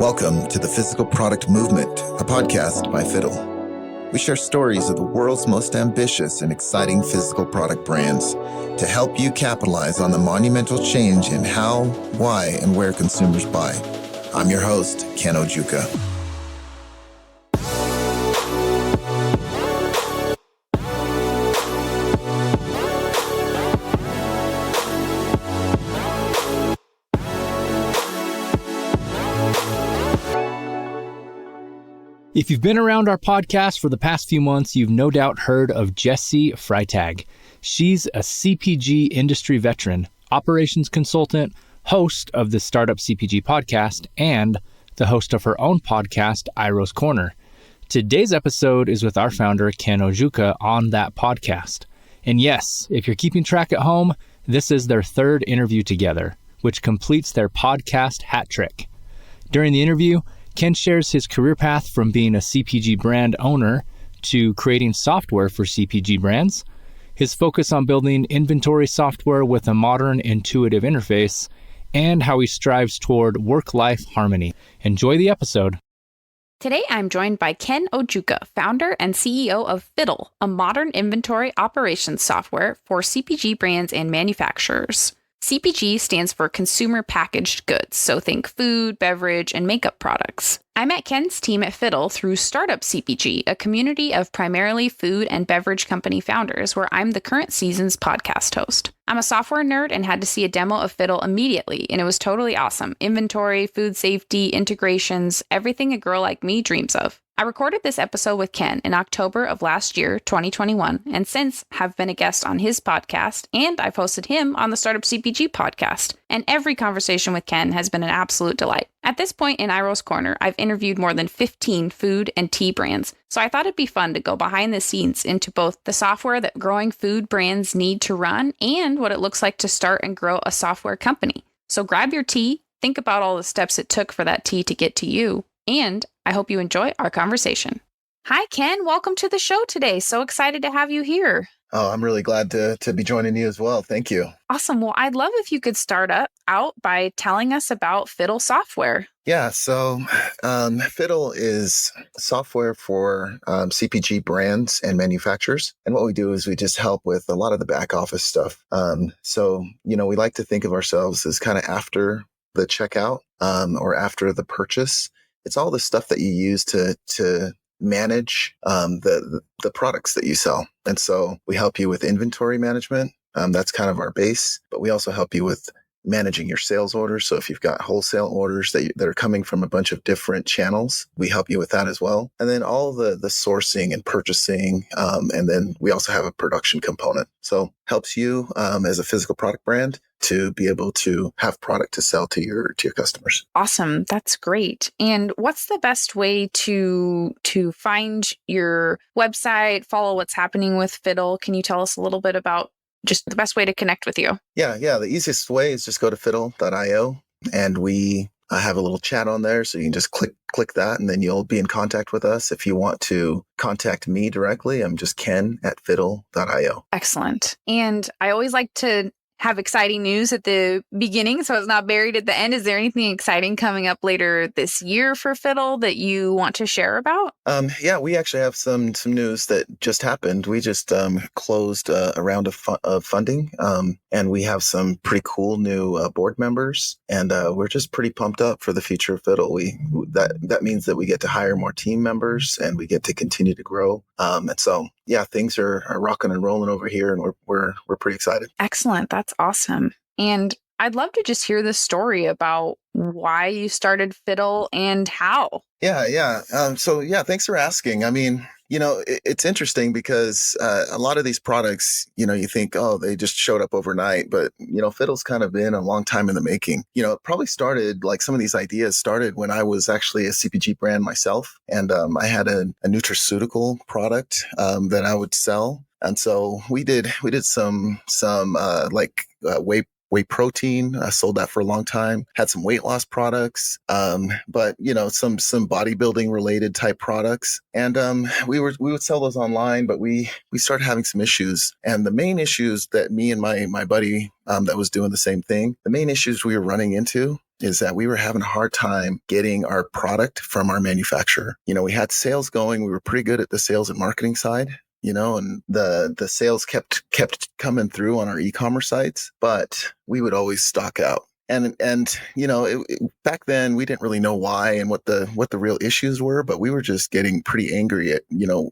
Welcome to the Physical Product Movement, a podcast by Fiddle. We share stories of the world's most ambitious and exciting physical product brands to help you capitalize on the monumental change in how, why, and where consumers buy. I'm your host, Ken Ojuka. If you've been around our podcast for the past few months, you've no doubt heard of Jessi Freitag. She's a CPG industry veteran, operations consultant, host of the Startup CPG podcast, and the host of her own podcast, Iroh's Corner. Today's episode is with our founder, Ken Ojuka, on that podcast. And yes, if you're keeping track at home, this is their third interview together, which completes their podcast hat trick. During the interview, Ken shares his career path from being a CPG brand owner to creating software for CPG brands, his focus on building inventory software with a modern, intuitive interface, and how he strives toward work-life harmony. Enjoy the episode. Today, I'm joined by Ken Ojuka, founder and CEO of Fiddle, a modern inventory operations software for CPG brands and manufacturers. CPG stands for consumer packaged goods, so think food, beverage, and makeup products. I met Ken's team at Fiddle through Startup CPG, a community of primarily food and beverage company founders where I'm the current season's podcast host. I'm a software nerd and had to see a demo of Fiddle immediately, and it was totally awesome. Inventory, food safety, integrations, everything a girl like me dreams of. I recorded this episode with Ken in October of last year, 2021, and since have been a guest on his podcast, and I've hosted him on the Startup CPG podcast, and every conversation with Ken has been an absolute delight. At this point in Iroh's Corner, I've interviewed more than 15 food and tea brands, so I thought it'd be fun to go behind the scenes into both the software that growing food brands need to run and what it looks like to start and grow a software company. So grab your tea, think about all the steps it took for that tea to get to you, and I hope you enjoy our conversation. Hi, Ken. Welcome to the show today. So excited to have you here. Oh, I'm really glad to be joining you as well. Thank you. Awesome. Well, I'd love if you could start out by telling us about Fiddle software. Yeah, so Fiddle is software for CPG brands and manufacturers. And what we do is we just help with a lot of the back office stuff. We like to think of ourselves as kind of after the checkout or after the purchase. It's all the stuff that you use to manage the products that you sell. And so we help you with inventory management. That's kind of our base, but we also help you with managing your sales orders. So if you've got wholesale orders that are coming from a bunch of different channels, we help you with that as well. And then all the sourcing and purchasing. And then we also have a production component. So helps you as a physical product brand to be able to have product to sell to your customers. Awesome. That's great. And what's the best way to find your website, follow what's happening with Fiddle? Can you tell us a little bit about just the best way to connect with you? Yeah. The easiest way is just go to fiddle.io and we have a little chat on there. So you can just click that and then you'll be in contact with us. If you want to contact me directly, I'm just ken@fiddle.io. Excellent. And I always like to have exciting news at the beginning, so it's not buried at the end. Is there anything exciting coming up later this year for Fiddle that you want to share about? Yeah, we actually have some news that just happened. We just closed a round of funding, and we have some pretty cool new board members, and we're just pretty pumped up for the future of Fiddle. That means that we get to hire more team members, and we get to continue to grow. And so, yeah, things are rocking and rolling over here, and we're pretty excited. Excellent. That's awesome. And I'd love to just hear the story about why you started Fiddle and how. Yeah. Thanks for asking. I mean, it's interesting because a lot of these products, you think, oh, they just showed up overnight. But, Fiddle's kind of been a long time in the making. It probably started, like some of these ideas started when I was actually a CPG brand myself. And I had a nutraceutical product that I would sell. And so we did some whey protein. I sold that for a long time. Had some weight loss products, but some bodybuilding related type products. And we would sell those online, but we started having some issues. And the main issues that me and my buddy that was doing the same thing, the main issues we were running into is that we were having a hard time getting our product from our manufacturer. We had sales going. We were pretty good at the sales and marketing side, and the sales kept coming through on our e-commerce sites, but we would always stock out. And back then we didn't really know why and what the real issues were, but we were just getting pretty angry at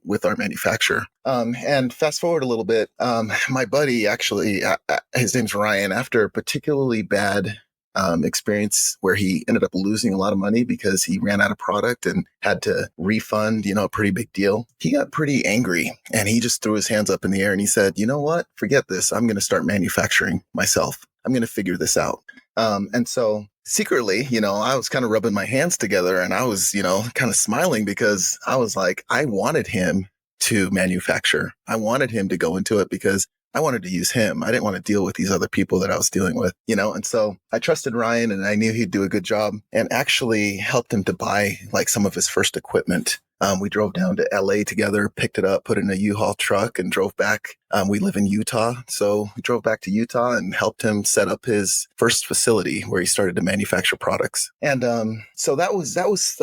with our manufacturer. And fast forward a little bit, my buddy actually, his name's Ryan. After a particularly bad experience where he ended up losing a lot of money because he ran out of product and had to refund, a pretty big deal. He got pretty angry and he just threw his hands up in the air and he said, "You know what? Forget this. I'm going to start manufacturing myself. I'm going to figure this out." And so secretly, I was kind of rubbing my hands together and I was, kind of smiling because I was like, I wanted him to manufacture. I wanted him to go into it because I wanted to use him. I didn't want to deal with these other people that I was dealing with, and so I trusted Ryan and I knew he'd do a good job and actually helped him to buy like some of his first equipment. We drove down to LA together, picked it up, put it in a U-Haul truck and drove back. We live in Utah. So we drove back to Utah and helped him set up his first facility where he started to manufacture products. And so that was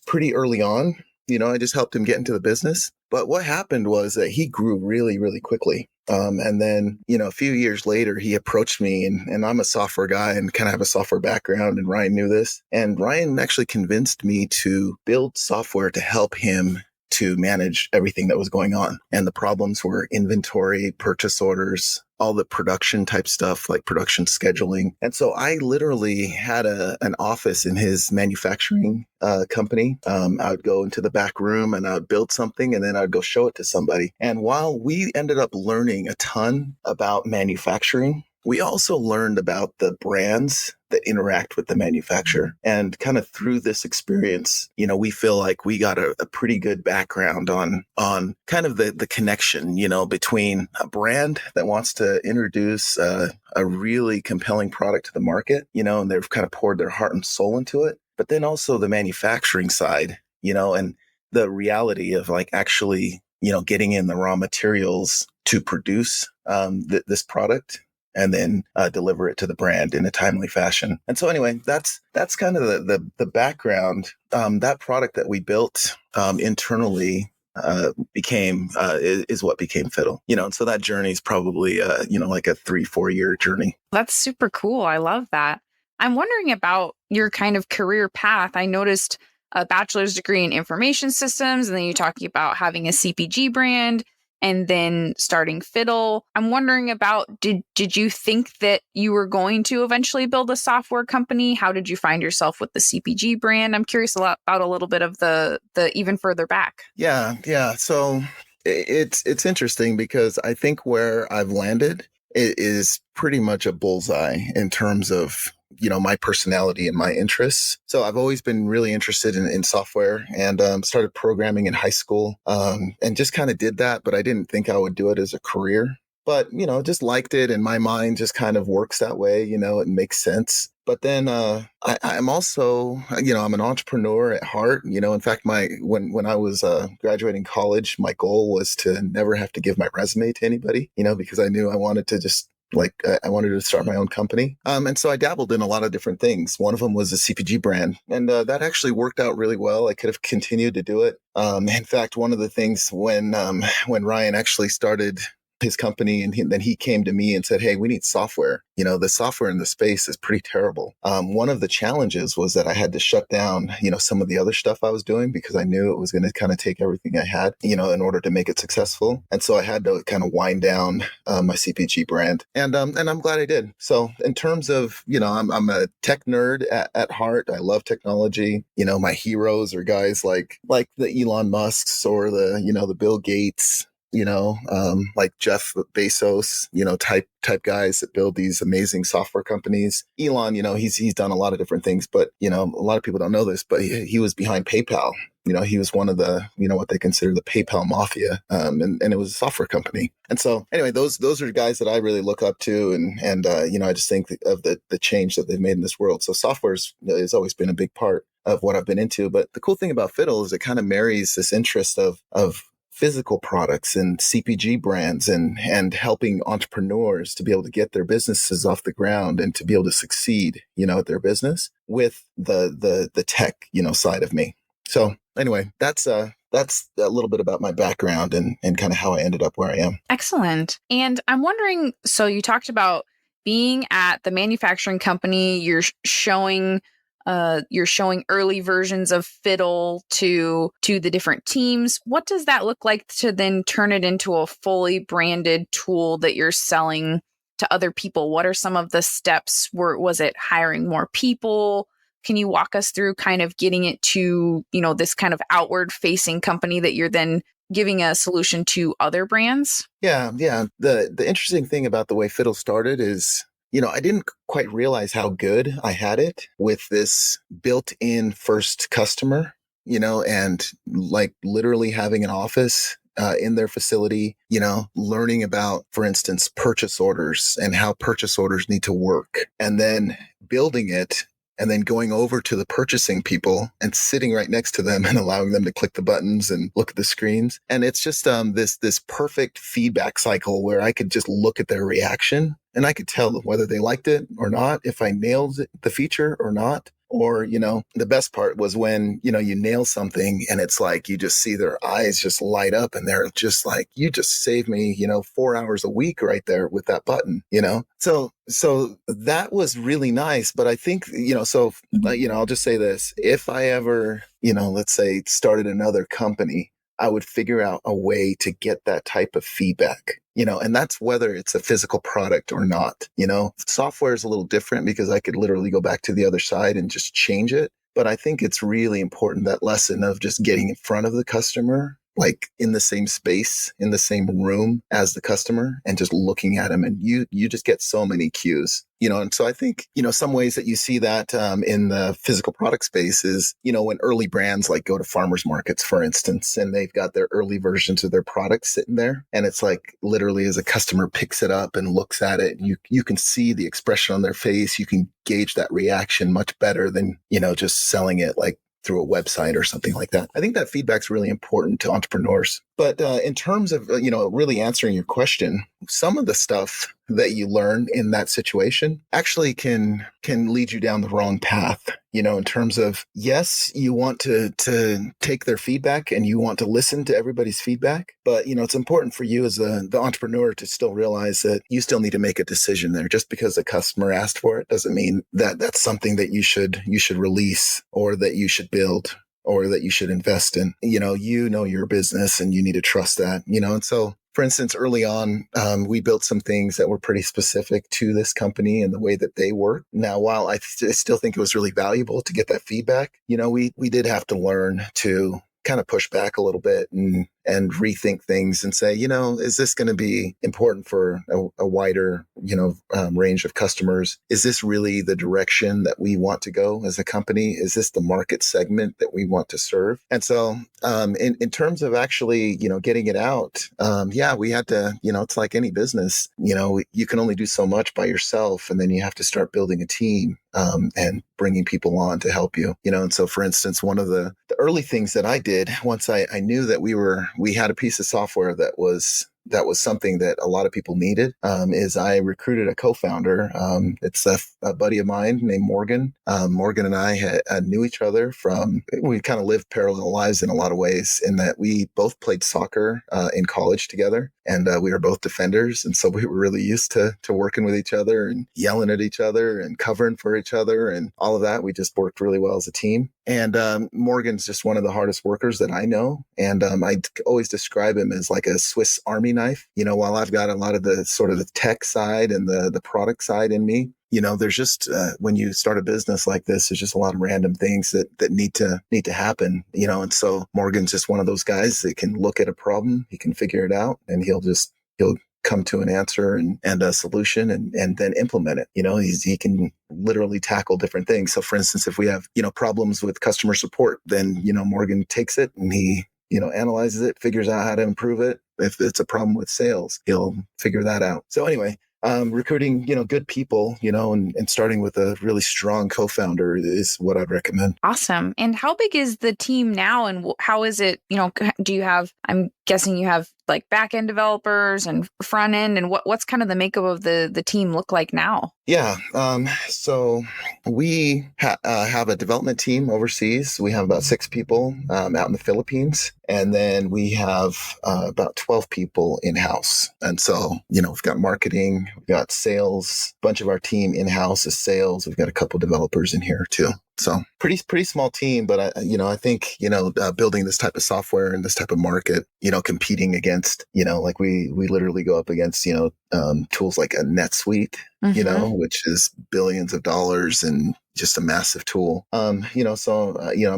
pretty early on. I just helped him get into the business. But what happened was that he grew really, really quickly. And then, a few years later, he approached me and I'm a software guy and kind of have a software background. And Ryan knew this. And Ryan actually convinced me to build software to help him to manage everything that was going on. And the problems were inventory, purchase orders, all the production type stuff like production scheduling. And so I literally had an office in his manufacturing company. I would go into the back room and I would build something and then I'd go show it to somebody. And while we ended up learning a ton about manufacturing, we also learned about the brands that interact with the manufacturer. And kind of through this experience, we feel like we got a pretty good background on kind of the connection, between a brand that wants to introduce a really compelling product to the market, and they've kind of poured their heart and soul into it. But then also the manufacturing side, and the reality of like actually, getting in the raw materials to produce this product and then deliver it to the brand in a timely fashion. And so anyway, that's kind of the background. That product that we built internally is what became Fiddle. And so that journey is probably like a 3-4 year journey. That's super cool. I love that. I'm wondering about your kind of career path. I noticed a bachelor's degree in information systems, and then you're talking about having a CPG brand and then starting Fiddle. I'm wondering about, did you think that you were going to eventually build a software company? How did you find yourself with the CPG brand? I'm curious about a little bit of the even further back. Yeah. So it's interesting because I think where I've landed is pretty much a bullseye in terms of my personality and my interests. So I've always been really interested in software and started programming in high school and just kind of did that, but I didn't think I would do it as a career. But, just liked it. And my mind just kind of works that way. It makes sense. But then I'm also, I'm an entrepreneur at heart. In fact, when I was graduating college, my goal was to never have to give my resume to anybody, because I knew I wanted to just I wanted to start my own company. And so I dabbled in a lot of different things. One of them was a CPG brand. And that actually worked out really well. I could have continued to do it. In fact, one of the things when Ryan actually started his company and then he came to me and said, "Hey, we need software. The software in the space is pretty terrible." One of the challenges was that I had to shut down, some of the other stuff I was doing because I knew it was going to kind of take everything I had, in order to make it successful. And so I had to kind of wind down my CPG brand. And I'm glad I did. So in terms of, I'm a tech nerd at heart. I love technology. My heroes are guys like the Elon Musks or the Bill Gates, like Jeff Bezos, type guys that build these amazing software companies. Elon, he's done a lot of different things, but, a lot of people don't know this, but he was behind PayPal. He was one of the, what they consider the PayPal mafia. And it was a software company. And so anyway, those are guys that I really look up to. And I just think of the change that they've made in this world. So software has always been a big part of what I've been into. But the cool thing about Fiddle is it kind of marries this interest of physical products and CPG brands and helping entrepreneurs to be able to get their businesses off the ground and to be able to succeed, at their business with the tech, side of me. So anyway, that's a little bit about my background and kind of how I ended up where I am. Excellent. And I'm wondering, so you talked about being at the manufacturing company, you're showing early versions of Fiddle to the different teams. What does that look like to then turn it into a fully branded tool that you're selling to other people? What are some of the steps? Was it hiring more people? Can you walk us through kind of getting it to, this kind of outward facing company that you're then giving a solution to other brands? Yeah. The interesting thing about the way Fiddle started is, I didn't quite realize how good I had it with this built-in first customer, and like literally having an office in their facility, learning about, for instance, purchase orders and how purchase orders need to work, and then building it and then going over to the purchasing people and sitting right next to them and allowing them to click the buttons and look at the screens. And it's just this perfect feedback cycle where I could just look at their reaction and I could tell them whether they liked it or not, if I nailed the feature or not. Or, the best part was when, you nail something and it's like, you just see their eyes just light up and they're just like, you just saved me, 4 hours a week right there with that button, So that was really nice. But I think, I'll just say this, if I ever, let's say started another company, I would figure out a way to get that type of feedback, and that's whether it's a physical product or not. Software is a little different because I could literally go back to the other side and just change it. But I think it's really important, that lesson of just getting in front of the customer, like in the same space, in the same room as the customer, and just looking at them. And you just get so many cues, and so I think, some ways that you see that in the physical product space is, when early brands like go to farmers markets, for instance, and they've got their early versions of their products sitting there. And it's like literally as a customer picks it up and looks at it, you can see the expression on their face. You can gauge that reaction much better than, just selling it like through a website or something like that. I think that feedback's really important to entrepreneurs. But in terms of, really answering your question, some of the stuff that you learn in that situation actually can lead you down the wrong path, in terms of, yes, you want to take their feedback and you want to listen to everybody's feedback. But, it's important for you as the entrepreneur to still realize that you still need to make a decision there. Just because the customer asked for it doesn't mean that that's something that you should release or that you should build or that you should invest in. Your business and you need to trust that, and so, for instance, early on, we built some things that were pretty specific to this company and the way that they work. Now, while I still think it was really valuable to get that feedback, we did have to learn to kind of push back a little bit and rethink things and say, is this going to be important for a wider, range of customers? Is this really the direction that we want to go as a company? Is this the market segment that we want to serve? And so, in terms of actually, getting it out, we had to, it's like any business, you can only do so much by yourself, and then you have to start building a team, and bringing people on to help you, and so, for instance, one of the early things that I did once I knew that we had a piece of software that was something that a lot of people needed, is I recruited a co-founder. It's a buddy of mine named Morgan. Morgan and I knew each other we kind of lived parallel lives in a lot of ways, in that we both played soccer in college together, and we were both defenders. And so we were really used to working with each other and yelling at each other and covering for each other and all of that. We just worked really well as a team. And Morgan's just one of the hardest workers that I know. And I always describe him as like a Swiss Army knife. While I've got a lot of the sort of the tech side and the product side in me, there's just, when you start a business like this, there's just a lot of random things that need to happen, and so Morgan's just one of those guys that can look at a problem, he can figure it out, and he'll come to an answer and a solution and then implement it. He can literally tackle different things. So for instance, if we have, problems with customer support, then, Morgan takes it and he, analyzes it, figures out how to improve it. If it's a problem with sales, he'll figure that out. So anyway, recruiting, good people, and starting with a really strong co-founder is what I'd recommend. Awesome. And how big is the team now? And how is it, do you have, I'm guessing you have like back end developers and front end, and what's kind of the makeup of the team look like now? Yeah. So we have a development team overseas. We have about 6 people out in the Philippines. And then we have about 12 people in-house. And so, we've got marketing, we've got sales, a bunch of our team in-house is sales. We've got a couple developers in here too. So pretty small team, but I think, building this type of software and this type of market, competing against, like we literally go up against, tools like a NetSuite, which is billions of dollars and just a massive tool. I'm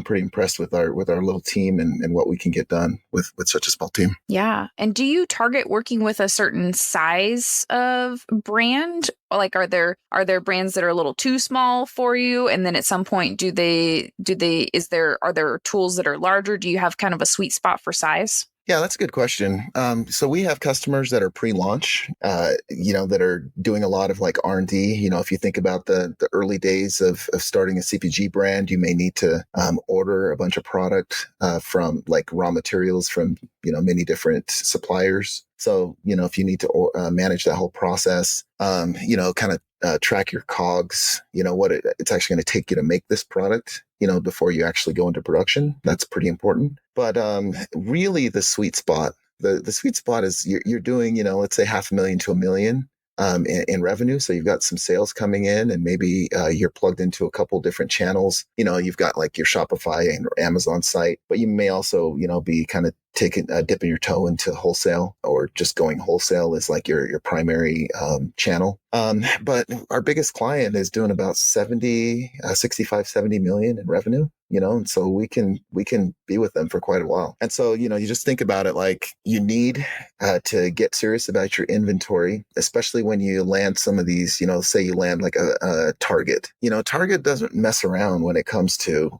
pretty impressed with our little team and what we can get done with such a small team. Yeah. And do you target working with a certain size of brand? Like, are there brands that are a little too small for you? And then at some point, are there tools that are larger? Do you have kind of a sweet spot for size? Yeah, that's a good question. So we have customers that are pre-launch, that are doing a lot of like R&D. If you think about the early days of starting a CPG brand, you may need to order a bunch of product from like raw materials from, many different suppliers. So, if you need to manage that whole process, kind of track your COGS, what it's actually going to take you to make this product, before you actually go into production. That's pretty important. But really the sweet spot, the sweet spot is you're doing, let's say $500,000 to $1 million in revenue. So you've got some sales coming in, and maybe you're plugged into a couple different channels. You've got like your Shopify and Amazon site, but you may also, be kind of dipping your toe into wholesale, or just going wholesale is like your primary channel. But our biggest client is doing about 70 million in revenue, and so we can be with them for quite a while. And so, you just think about it like you need to get serious about your inventory, especially when you land some of these, say you land like a Target. Target doesn't mess around when it comes to,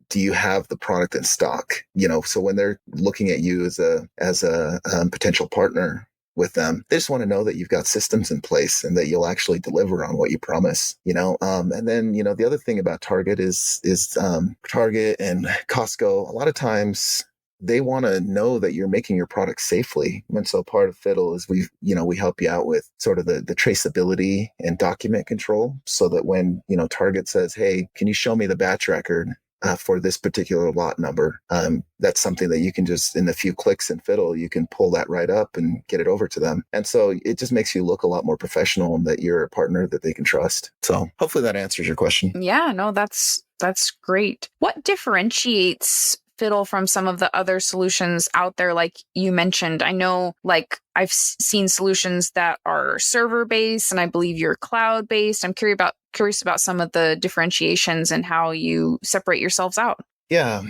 do you have the product in stock? So when they're looking at you as a potential partner with them, they just want to know that you've got systems in place and that you'll actually deliver on what you promise. And then the other thing about Target is Target and Costco. A lot of times they want to know that you're making your product safely. And so part of Fiddle is we help you out with sort of the traceability and document control, so that when Target says, "Hey, can you show me the batch record for this particular lot number?" That's something that you can just, in a few clicks in Fiddle, you can pull that right up and get it over to them. And so it just makes you look a lot more professional, and that you're a partner that they can trust. So hopefully that answers your question. Yeah, no, that's great. What differentiates Fiddle from some of the other solutions out there, like you mentioned? I know, like, I've seen solutions that are server based, and I believe you're cloud based. I'm curious about some of the differentiations and how you separate yourselves out. Yeah.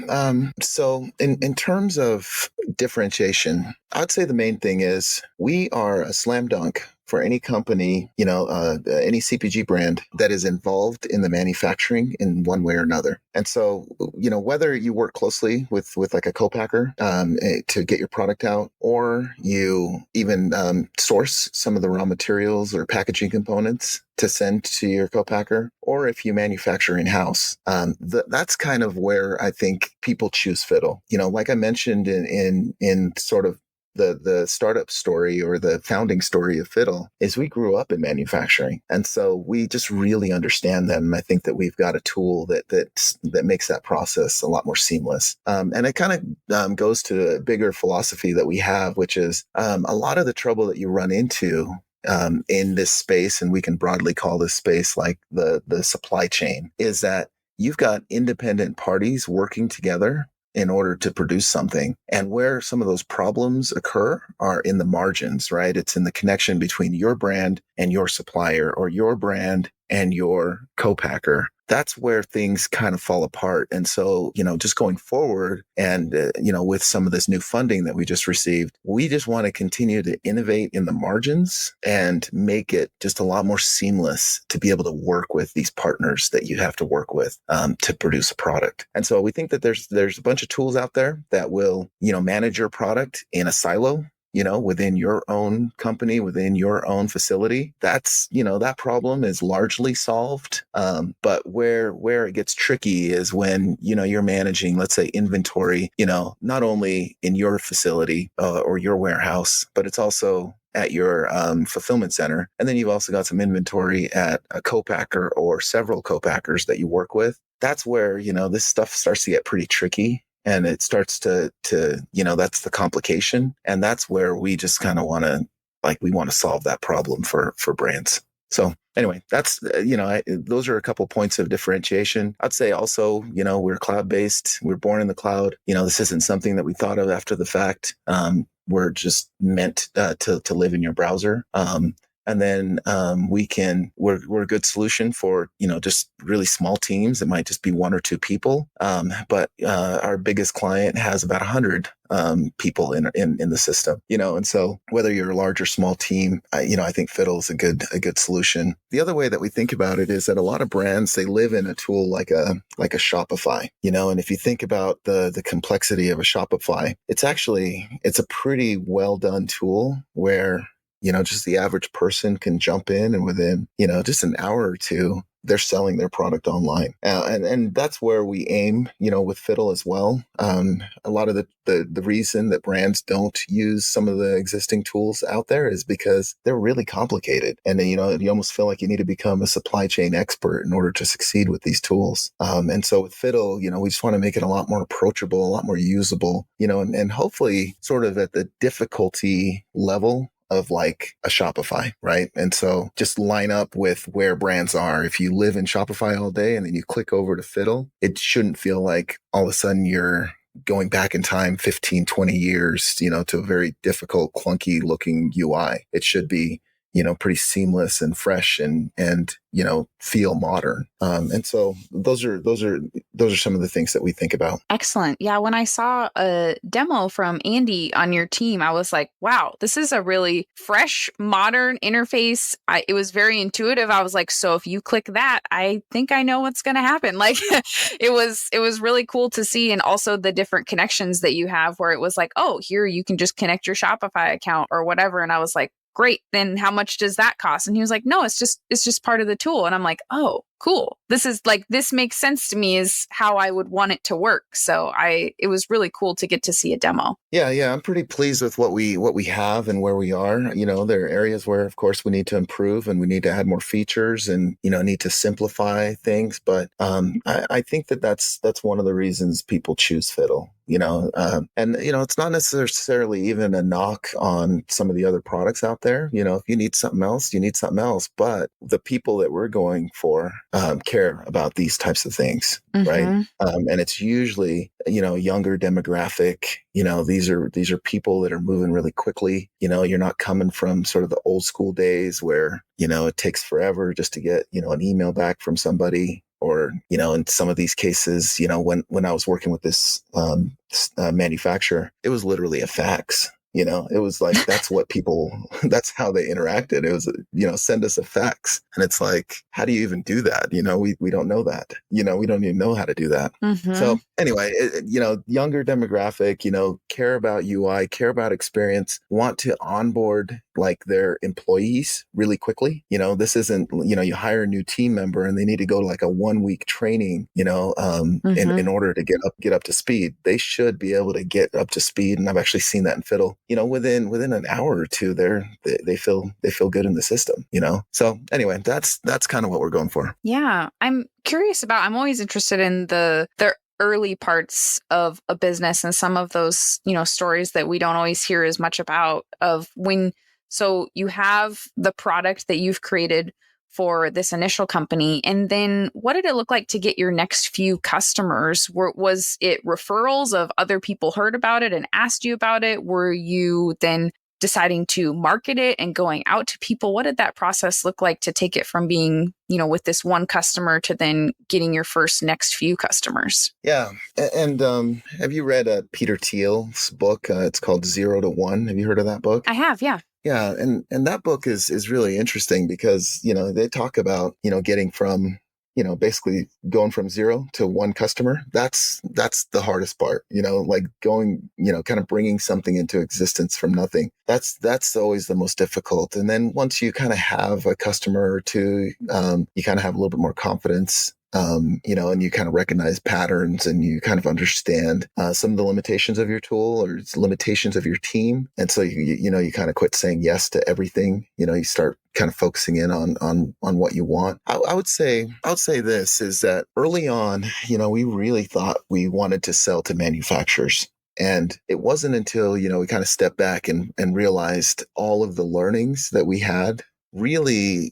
So in terms of differentiation, I'd say the main thing is we are a slam dunk for any company, any CPG brand that is involved in the manufacturing in one way or another. And so, whether you work closely with like a co-packer to get your product out, or you even source some of the raw materials or packaging components to send to your co-packer, or if you manufacture in-house, that's kind of where I think people choose Fiddle. Like I mentioned in sort of the startup story, or the founding story of Fiddle, is we grew up in manufacturing. And so we just really understand that. And I think that we've got a tool that makes that process a lot more seamless. And it kind of goes to a bigger philosophy that we have, which is a lot of the trouble that you run into in this space, and we can broadly call this space like the supply chain, is that you've got independent parties working together in order to produce something. And where some of those problems occur are in the margins, right? It's in the connection between your brand and your supplier, or your brand and your co-packer. That's where things kind of fall apart. And so, just going forward and, with some of this new funding that we just received, we just want to continue to innovate in the margins and make it just a lot more seamless to be able to work with these partners that you have to work with to produce a product. And so we think that there's a bunch of tools out there that will, manage your product in a silo. within your own company, within your own facility, that's, that problem is largely solved. But where it gets tricky is when, you're managing, let's say, inventory, not only in your facility or your warehouse, but it's also at your fulfillment center. And then you've also got some inventory at a co-packer or several co-packers that you work with. That's where, this stuff starts to get pretty tricky. And it starts to, that's the complication. And that's where we just kind of we want to solve that problem for brands. So anyway, that's, those are a couple points of differentiation. I'd say also, we're cloud-based. We're born in the cloud. This isn't something that we thought of after the fact. We're just meant to live in your browser. And then we're a good solution for, just really small teams. It might just be one or two people. But our biggest client has about 100 people in the system, and so whether you're a large or small team, I think Fiddle is a good solution. The other way that we think about it is that a lot of brands, they live in a tool like a Shopify, and if you think about the complexity of a Shopify, it's a pretty well done tool where just the average person can jump in and within, just an hour or two, they're selling their product online. And that's where we aim, with Fiddle as well. A lot of the reason that brands don't use some of the existing tools out there is because they're really complicated. And then, you almost feel like you need to become a supply chain expert in order to succeed with these tools. And so with Fiddle, we just want to make it a lot more approachable, a lot more usable, and hopefully sort of at the difficulty level of like a Shopify, right? And so just line up with where brands are. If you live in Shopify all day and then you click over to Fiddle, it shouldn't feel like all of a sudden you're going back in time 15, 20 years, to a very difficult, clunky looking UI. It should be, pretty seamless and fresh and feel modern. And so those are some of the things that we think about. Excellent. Yeah. When I saw a demo from Andy on your team, I was like, wow, this is a really fresh, modern interface. It was very intuitive. I was like, so if you click that, I think I know what's going to happen. Like it was really cool to see. And also the different connections that you have where it was like, oh, here you can just connect your Shopify account or whatever. And I was like, great, then how much does that cost? And he was like, no, it's just part of the tool. And I'm like, oh, cool. This makes sense to me is how I would want it to work. So it was really cool to get to see a demo. Yeah. I'm pretty pleased with what we have and where we are. There are areas where, of course, we need to improve and we need to add more features and, need to simplify things. But I think that's one of the reasons people choose Fiddle. It's not necessarily even a knock on some of the other products out there. If you need something else, you need something else. But the people that we're going for care about these types of things, right? And it's usually, younger demographic. These are people that are moving really quickly. You're not coming from sort of the old school days where, it takes forever just to get, an email back from somebody. Or, in some of these cases, when I was working with this manufacturer, it was literally a fax. It was like, that's how they interacted. It was, send us a fax. And it's like, how do you even do that? We don't know that, we don't even know how to do that. So anyway, younger demographic, care about UI, care about experience, want to onboard like their employees really quickly. This isn't, you hire a new team member and they need to go to like a 1 week training, in order to get up to speed. They should be able to get up to speed. And I've actually seen that in Fiddle. Within an hour or two, they feel good in the system. So anyway, that's kind of what we're going for. Yeah, I'm always interested in the early parts of a business and some of those stories that we don't always hear as much about. So you have the product that you've created for this initial company. And then what did it look like to get your next few customers? Was it referrals of other people heard about it and asked you about it? Were you then deciding to market it and going out to people? What did that process look like to take it from being, with this one customer to then getting your first next few customers? Yeah. And have you read Peter Thiel's book? It's called 0 to 1. Have you heard of that book? I have, yeah. Yeah. And that book is really interesting because, they talk about, getting from basically going from 0 to 1 customer, that's the hardest part, like going, kind of bringing something into existence from nothing. That's always the most difficult. And then once you kind of have a customer or two, you kind of have a little bit more confidence. And you kind of recognize patterns and you kind of understand some of the limitations of your tool or limitations of your team. And so you kind of quit saying yes to everything. You start kind of focusing in on what you want. I would say this is that early on, we really thought we wanted to sell to manufacturers. And it wasn't until, we kind of stepped back and realized all of the learnings that we had really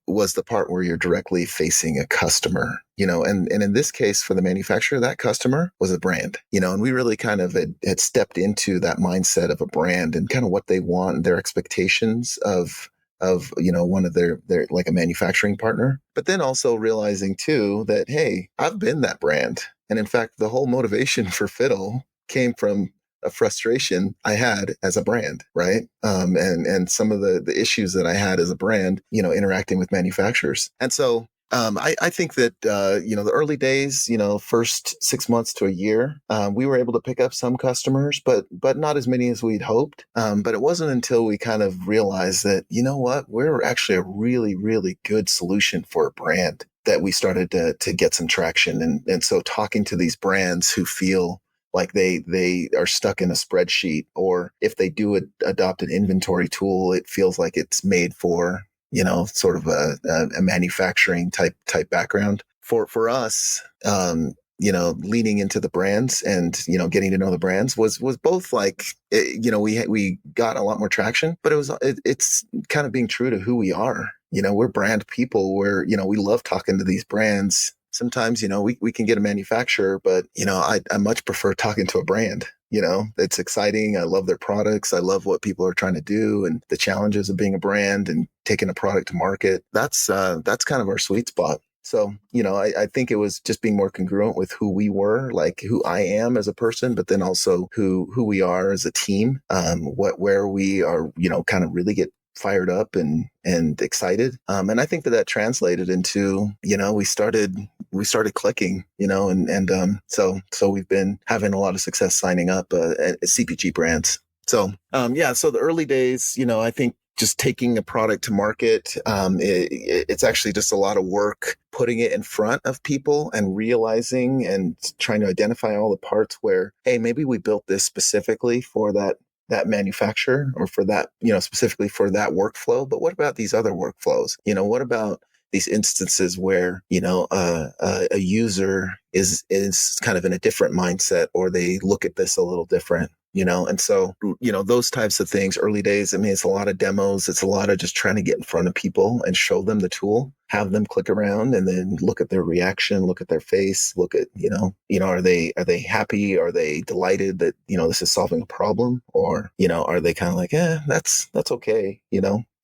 was the part where you're directly facing a customer, and in this case for the manufacturer, that customer was a brand, and we really kind of had stepped into that mindset of a brand and kind of what they want and their expectations of one of their like a manufacturing partner, but then also realizing too that, hey, I've been that brand. And in fact, the whole motivation for Fiddle came from a frustration I had as a brand, right? And some of the issues that I had as a brand, interacting with manufacturers. And so I think that, the early days, first 6 months to a year, we were able to pick up some customers, but not as many as we'd hoped. But it wasn't until we kind of realized that, what, we're actually a really, really good solution for a brand that we started to get some traction. And so talking to these brands who feel like they are stuck in a spreadsheet, or if they do adopt an inventory tool, it feels like it's made for, sort of a manufacturing type background. For us, leaning into the brands and, getting to know the brands was both like, we got a lot more traction, but it's kind of being true to who we are. We're brand people where, we love talking to these brands. Sometimes, we can get a manufacturer, but, I much prefer talking to a brand. It's exciting. I love their products. I love what people are trying to do and the challenges of being a brand and taking a product to market. That's kind of our sweet spot. So, I think it was just being more congruent with who we were, like who I am as a person, but then also who we are as a team, where we are, kind of really get fired up and excited. And I think that translated into, we started clicking, so we've been having a lot of success signing up at CPG brands. So, so the early days, I think just taking a product to market, it's actually just a lot of work putting it in front of people and realizing and trying to identify all the parts where, hey, maybe we built this specifically for that manufacturer or for that, specifically for that workflow. But what about these other workflows? What about these instances where, a user is kind of in a different mindset, or they look at this a little different, and so, those types of things, early days, I mean, it's a lot of demos. It's a lot of just trying to get in front of people and show them the tool, have them click around and then look at their reaction, look at their face, look at, are they happy? Are they delighted that, this is solving a problem? Or, are they kind of like, that's okay,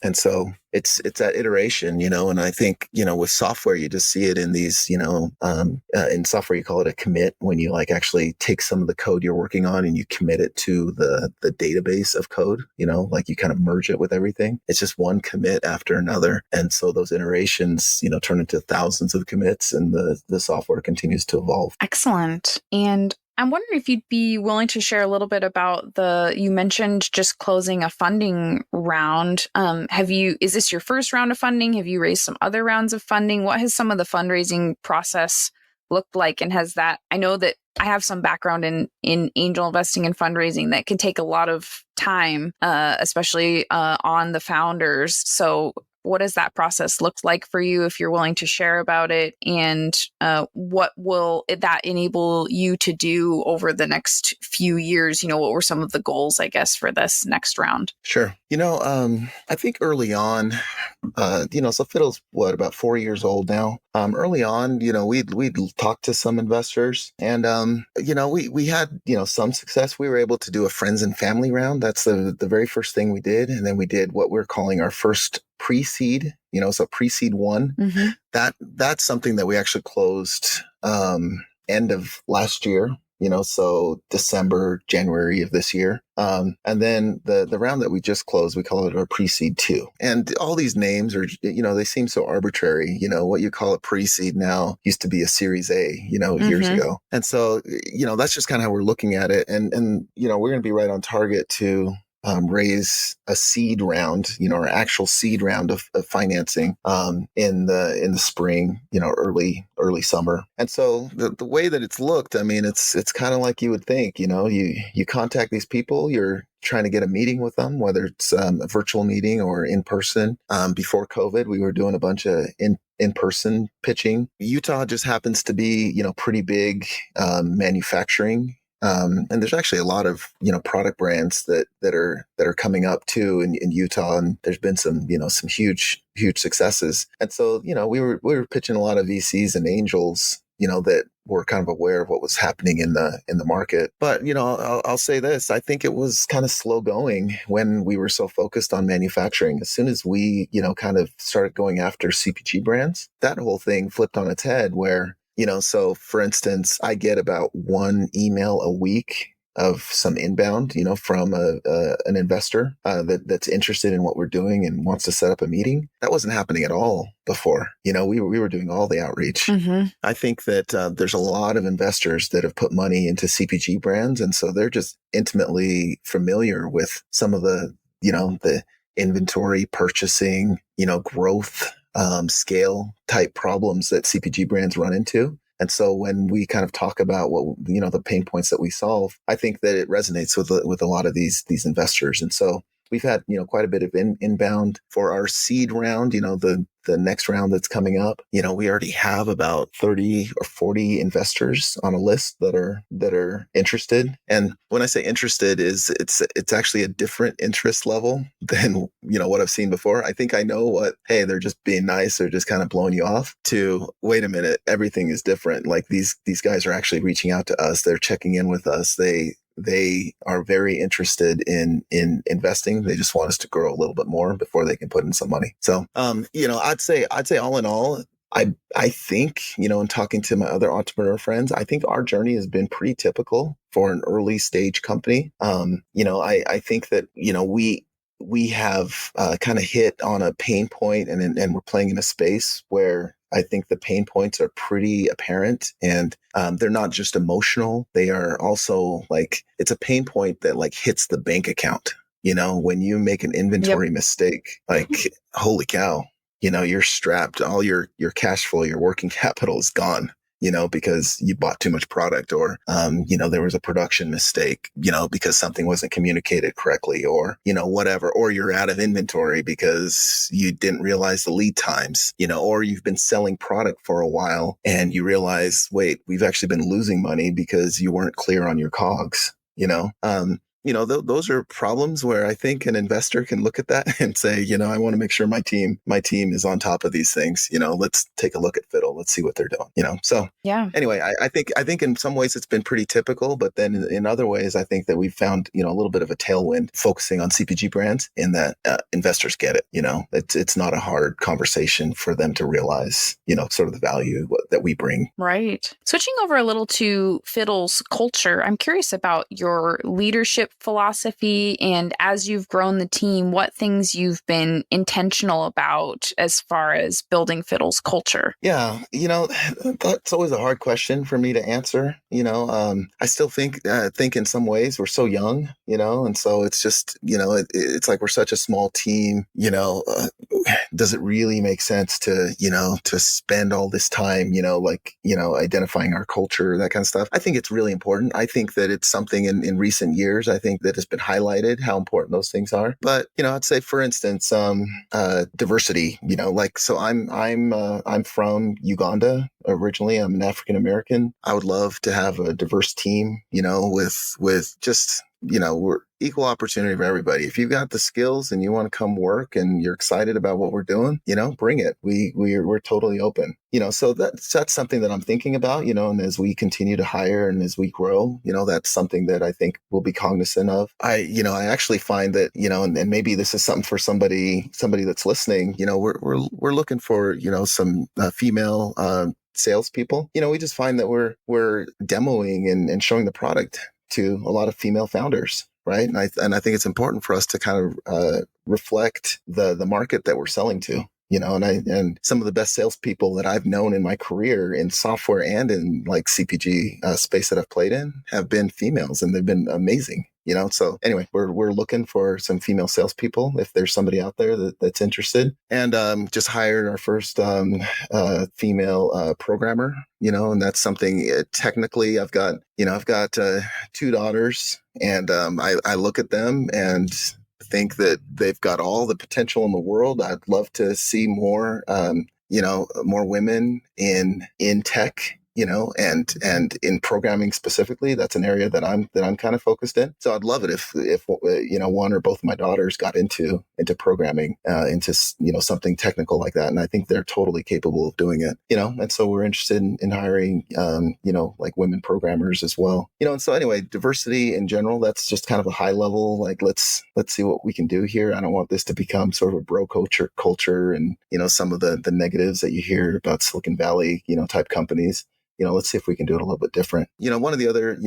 And so it's that iteration, and I think, with software, you just see it in these, in software, you call it a commit, when you like actually take some of the code you're working on and you commit it to the database of code, like you kind of merge it with everything. It's just one commit after another. And so those iterations, turn into thousands of commits, and the software continues to evolve. Excellent. And I'm wondering if you'd be willing to share a little bit about you mentioned just closing a funding round. Is this your first round of funding? Have you raised some other rounds of funding? What has some of the fundraising process looked like? And I know that I have some background in angel investing and fundraising that can take a lot of time, especially on the founders. So what does that process look like for you, if you're willing to share about it? And what will that enable you to do over the next few years? What were some of the goals, I guess, for this next round? Sure. I think early on, so Fiddle's about 4 years old now. Early on, we'd talked to some investors, and we had some success. We were able to do a friends and family round. That's the very first thing we did, and then we did what we're calling our first pre-seed. So pre-seed 1. Mm-hmm. That's something that we actually closed end of last year. so December, January of this year. And then the round that we just closed, we call it our pre-seed 2. And all these names are, they seem so arbitrary. What you call a pre-seed now used to be a Series A, years ago. And so, that's just kind of how we're looking at it. And we're going to be right on target to raise a seed round, our actual seed round of financing in the spring, early summer. And so the way that it's looked, I mean, it's kind of like you would think, you contact these people, you're trying to get a meeting with them, whether it's a virtual meeting or in person. Before COVID, we were doing a bunch of in-person pitching. Utah just happens to be, pretty big manufacturing. And there's actually a lot of, product brands that are coming up too in Utah. And there's been some huge successes. And so, we were pitching a lot of VCs and angels, that were kind of aware of what was happening in the market. But, I'll say this, I think it was kind of slow going when we were so focused on manufacturing. As soon as we, kind of started going after CPG brands, that whole thing flipped on its head where, so for instance, I get about one email a week of some inbound, from an investor that's interested in what we're doing and wants to set up a meeting. That wasn't happening at all before. We were doing all the outreach. Mm-hmm. I think that there's a lot of investors that have put money into CPG brands, and so they're just intimately familiar with some of the inventory purchasing, growth, scale type problems that CPG brands run into. And so when we kind of talk about what, the pain points that we solve, I think that it resonates with a lot of these investors. And so we've had, quite a bit of inbound for our seed round, the next round that's coming up. We already have about 30 or 40 investors on a list that are interested. And when I say interested, it's actually a different interest level than, what I've seen before. I think I know hey, they're just being nice or just kind of blowing you off, to wait a minute, everything is different. Like these guys are actually reaching out to us. They're checking in with us. They are very interested in investing. They just want us to grow a little bit more before they can put in some money. So, I'd say all in all, I think, in talking to my other entrepreneur friends, I think our journey has been pretty typical for an early stage company. I think that, we have kind of hit on a pain point and we're playing in a space where I think the pain points are pretty apparent, and they're not just emotional. They are also it's a pain point that hits the bank account. When you make an inventory mistake, holy cow, you're strapped. All your cash flow, your working capital is gone. Because you bought too much product, or, there was a production mistake, because something wasn't communicated correctly, or, whatever, or you're out of inventory because you didn't realize the lead times, or you've been selling product for a while and you realize, wait, we've actually been losing money because you weren't clear on your COGS, those are problems where I think an investor can look at that and say, I want to make sure my team is on top of these things. Let's take a look at Fiddle. Let's see what they're doing, So yeah. Anyway, I think in some ways it's been pretty typical, but then in other ways, I think that we've found, a little bit of a tailwind focusing on CPG brands, in that investors get it. It's not a hard conversation for them to realize, sort of the value that we bring. Right. Switching over a little to Fiddle's culture, I'm curious about your leadership philosophy, and as you've grown the team, what things you've been intentional about as far as building Fiddle's culture? Yeah, that's always a hard question for me to answer. I still think in some ways we're so young, and so it's just, it's like we're such a small team, does it really make sense to, to spend all this time, identifying our culture, that kind of stuff? I think it's really important. I think that it's something in recent years, I think that has been highlighted how important those things are. But, I'd say, for instance, diversity, so I'm from Uganda originally. I'm an African American. I would love to have a diverse team, with just, we're equal opportunity for everybody. If you've got the skills and you want to come work and you're excited about what we're doing, bring it. We're totally open. So that's something that I'm thinking about, and as we continue to hire and as we grow, that's something that I think we'll be cognizant of. I actually find that, and maybe this is something for somebody that's listening, we're looking for, some female salespeople, we just find that we're demoing and showing the product to a lot of female founders. Right. And I think it's important for us to kind of reflect the market that we're selling to. And some of the best salespeople that I've known in my career in software and in like CPG space that I've played in have been females, and they've been amazing. So anyway, we're looking for some female salespeople if there's somebody out there that's interested, and just hired our first female programmer. And that's something technically I've got two daughters, and I look at them and think that they've got all the potential in the world. I'd love to see more, more women in tech, and in programming specifically. That's an area that I'm kind of focused in. So I'd love it if one or both of my daughters got into programming, into something technical like that. And I think they're totally capable of doing it. And so we're interested in hiring, like women programmers as well. And so anyway, diversity in general, that's just kind of a high level. Like let's see what we can do here. I don't want this to become sort of a bro culture, and some of the negatives that you hear about Silicon Valley, type companies. Let's see if we can do it a little bit different. One of the other,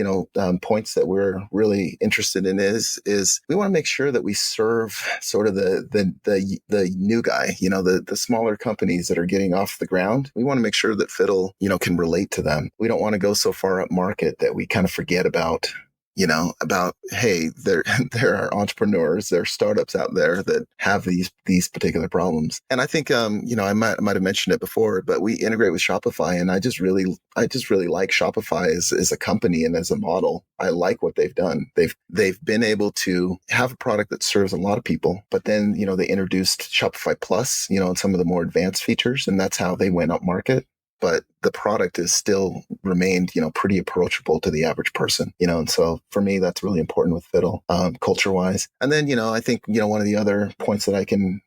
points that we're really interested in is we want to make sure that we serve sort of the new guy, the smaller companies that are getting off the ground. We want to make sure that Fiddle, can relate to them. We don't want to go so far up market that we kind of forget about, hey, there are entrepreneurs, there are startups out there that have these particular problems. And I think, I might have mentioned it before, but we integrate with Shopify, and I just really like Shopify as a company and as a model. I like what they've done. They've been able to have a product that serves a lot of people, but then, they introduced Shopify Plus, and some of the more advanced features, and that's how they went up market. But the product is still remained, pretty approachable to the average person, and so for me, that's really important with Fiddle, culture wise. And then, I think, one of the other points that I can,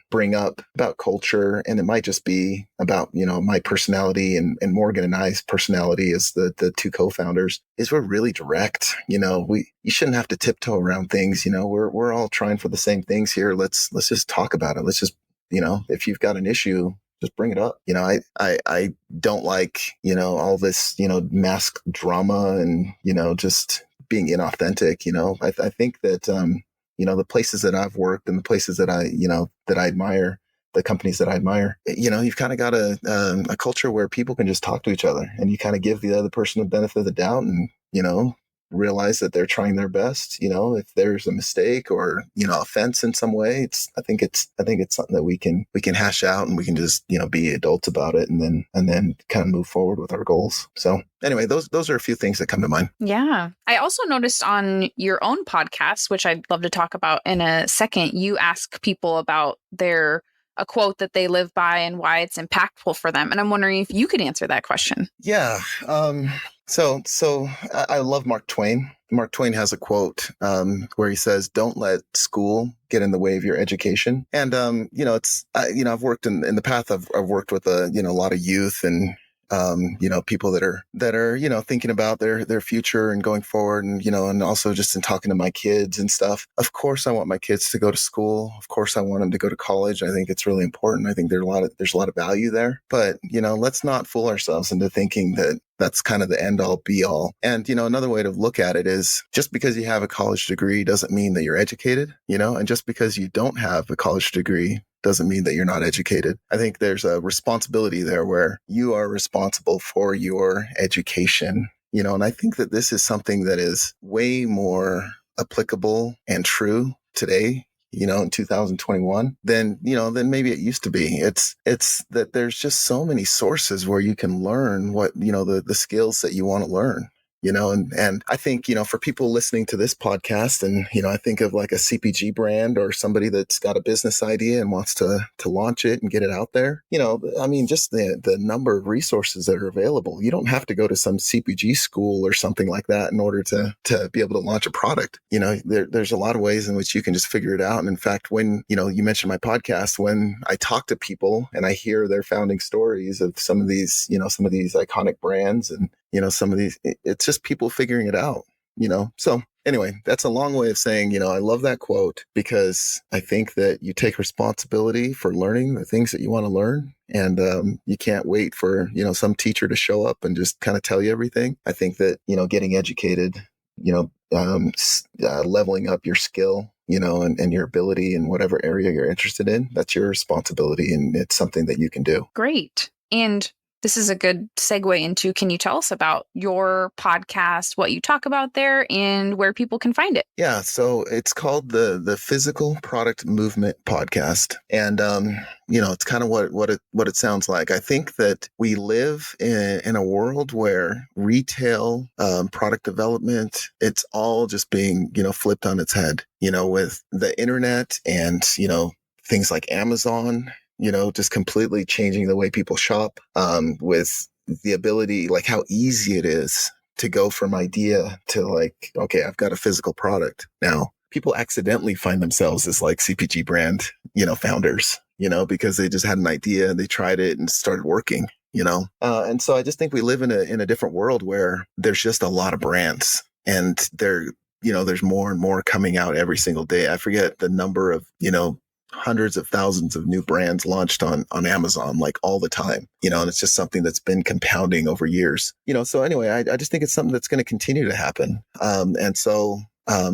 bring up about culture, and it might just be about, my personality and Morgan and I's personality as the two co-founders, is we're really direct. You shouldn't have to tiptoe around things. We're all trying for the same things here. Let's just talk about it. Let's just, if you've got an issue, just bring it up. I don't like, all this, mask drama and, just being inauthentic. I think that, the places that I've worked and the places that I admire, the companies that I admire, you've kind of got a culture where people can just talk to each other, and you kind of give the other person the benefit of the doubt, and, realize that they're trying their best. If there's a mistake or, offense in some way, I think it's something that we can hash out, and we can just, be adults about it, and then kind of move forward with our goals. So anyway, those are a few things that come to mind. Yeah. I also noticed on your own podcast, which I'd love to talk about in a second, you ask people about a quote that they live by and why it's impactful for them. And I'm wondering if you could answer that question. Yeah. So I love Mark Twain. Mark Twain has a quote where he says, "Don't let school get in the way of your education." And I've worked in the path. I've worked with a lot of youth and people that are thinking about their future and going forward, and and also just in talking to my kids and stuff. Of course, I want my kids to go to school. Of course, I want them to go to college. I think it's really important. I think there's a lot of value there. But let's not fool ourselves into thinking that that's kind of the end all be all. And another way to look at it is, just because you have a college degree doesn't mean that you're educated. And just because you don't have a college degree doesn't mean that you're not educated. I think there's a responsibility there where you are responsible for your education, and I think that this is something that is way more applicable and true today, in 2021 than maybe it used to be. It's that there's just so many sources where you can learn what, the skills that you want to learn. And I think, for people listening to this podcast, and, I think of like a CPG brand or somebody that's got a business idea and wants to launch it and get it out there, just the number of resources that are available. You don't have to go to some CPG school or something like that in order to be able to launch a product. There's a lot of ways in which you can just figure it out. And in fact, when, you mentioned my podcast, when I talk to people and I hear their founding stories of some of these iconic brands and, some of these, it's just people figuring it out, So anyway, that's a long way of saying, I love that quote, because I think that you take responsibility for learning the things that you want to learn, and you can't wait for, some teacher to show up and just kind of tell you everything. I think that, getting educated, leveling up your skill, and your ability in whatever area you're interested in, that's your responsibility. And it's something that you can do. Great. And this is a good segue into, can you tell us about your podcast, what you talk about there, and where people can find it? Yeah, so it's called the Physical Product Movement Podcast, and it's kind of what it sounds like. I think that we live in a world where retail, product development, it's all just being flipped on its head. With the internet and things like Amazon, just completely changing the way people shop, with the ability, like how easy it is to go from idea to like, okay, I've got a physical product. Now, people accidentally find themselves as like CPG brand, founders, because they just had an idea and they tried it and started working, and so I just think we live in a different world where there's just a lot of brands, and there's more and more coming out every single day. I forget the number of, hundreds of thousands of new brands launched on Amazon, like all the time, and it's just something that's been compounding over years, so anyway, I just think it's something that's going to continue to happen. And so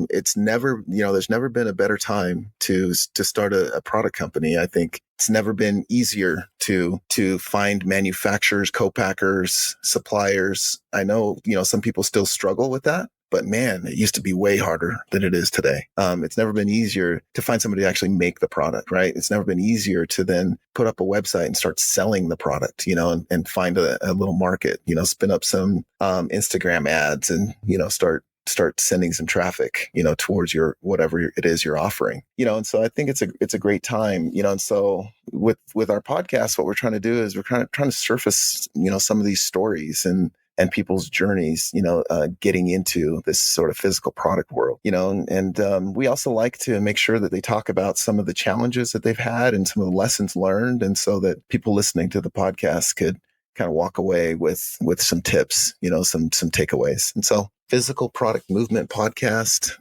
it's never, there's never been a better time to start a product company. I think it's never been easier to find manufacturers, co-packers, suppliers. I know, some people still struggle with that. But man, it used to be way harder than it is today. It's never been easier to find somebody to actually make the product, right? It's never been easier to then put up a website and start selling the product, and find a little market, spin up some Instagram ads and, start sending some traffic, towards your whatever it is you're offering, and so I think it's a great time, and so with our podcast, what we're trying to do is we're trying to surface, some of these stories and people's journeys, getting into this sort of physical product world, and we also like to make sure that they talk about some of the challenges that they've had and some of the lessons learned. And so that people listening to the podcast could kind of walk away with some tips, some takeaways. And so Physical Product Movement Podcast,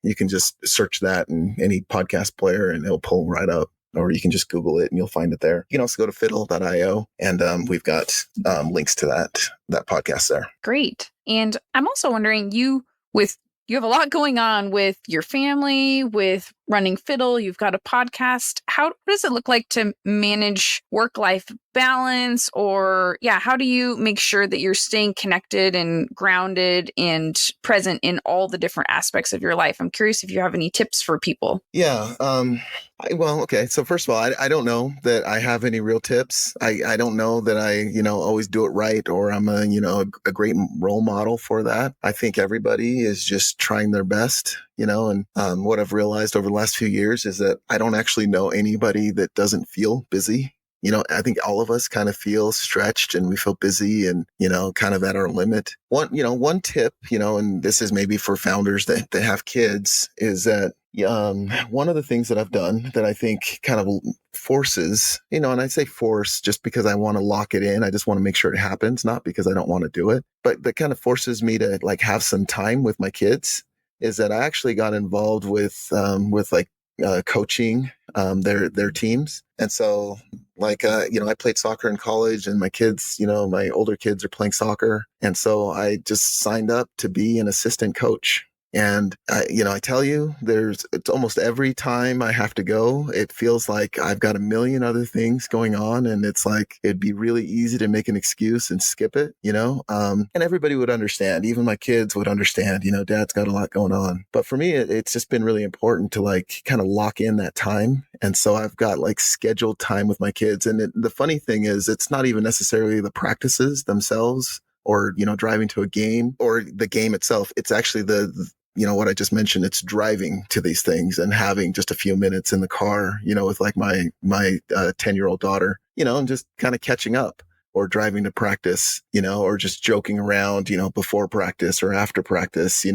you can just search that in any podcast player and it'll pull right up. Or you can just Google it and you'll find it there. You can also go to fiddle.io and we've got links to that podcast there. Great. And I'm also wondering, you have a lot going on with your family, with running Fiddle, you've got a podcast. What does it look like to manage work-life balance? Or how do you make sure that you're staying connected and grounded and present in all the different aspects of your life? I'm curious if you have any tips for people. Yeah. Well, okay. So first of all, I don't know that I have any real tips. I don't know that I, always do it right, or I'm a great role model for that. I think everybody is just trying their best, and what I've realized over the last few years is that I don't actually know anybody that doesn't feel busy. I think all of us kind of feel stretched and we feel busy and, kind of at our limit. One tip, and this is maybe for founders that have kids, is that one of the things that I've done that I think kind of forces, and I say force just because I want to lock it in. I just want to make sure it happens, not because I don't want to do it, but that kind of forces me to like have some time with my kids, is that I actually got involved with coaching their teams. And so I played soccer in college, and my kids, my older kids are playing soccer. And so I just signed up to be an assistant coach. And I tell you, it's almost every time I have to go, it feels like I've got a million other things going on. And it's like, it'd be really easy to make an excuse and skip it, and everybody would understand. Even my kids would understand, dad's got a lot going on. But for me, it's just been really important to like kind of lock in that time. And so I've got like scheduled time with my kids. And the funny thing is, it's not even necessarily the practices themselves or, driving to a game or the game itself. It's actually what I just mentioned. It's driving to these things and having just a few minutes in the car, with like my 10-year-old daughter, and just kind of catching up, or driving to practice, or just joking around, before practice or after practice,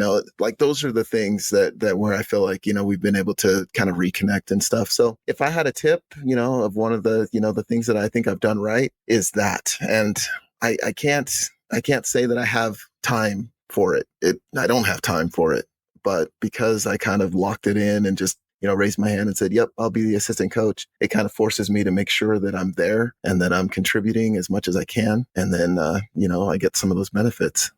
like those are the things that where I feel like, we've been able to kind of reconnect and stuff. So if I had a tip, of one of the, the things that I think I've done right is that, and I can't say that I have time for it. I don't have time for it, but because I kind of locked it in and just, raised my hand and said, yep, I'll be the assistant coach, it kind of forces me to make sure that I'm there and that I'm contributing as much as I can. And then, I get some of those benefits.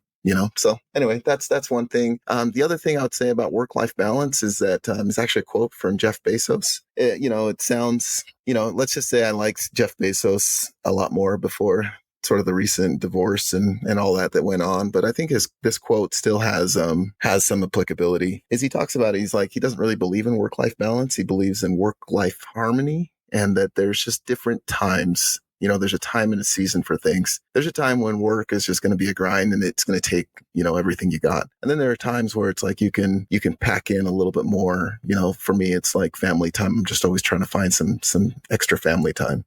So anyway, that's one thing. The other thing I would say about work-life balance is that it's actually a quote from Jeff Bezos. It sounds, let's just say I liked Jeff Bezos a lot more before sort of the recent divorce and all that went on. But I think this quote still has some applicability. As he talks about it, he's like, he doesn't really believe in work-life balance. He believes in work-life harmony, and that there's just different times. There's a time and a season for things. There's a time when work is just going to be a grind and it's going to take, everything you got. And then there are times where it's like you can pack in a little bit more. For me, it's like family time. I'm just always trying to find some extra family time,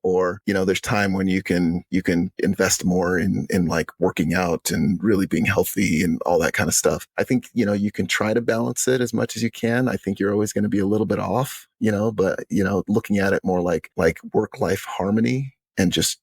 or, there's time when you can invest more in like working out and really being healthy and all that kind of stuff. I think, you can try to balance it as much as you can. I think you're always going to be a little bit off, but, looking at it more like work-life harmony and just,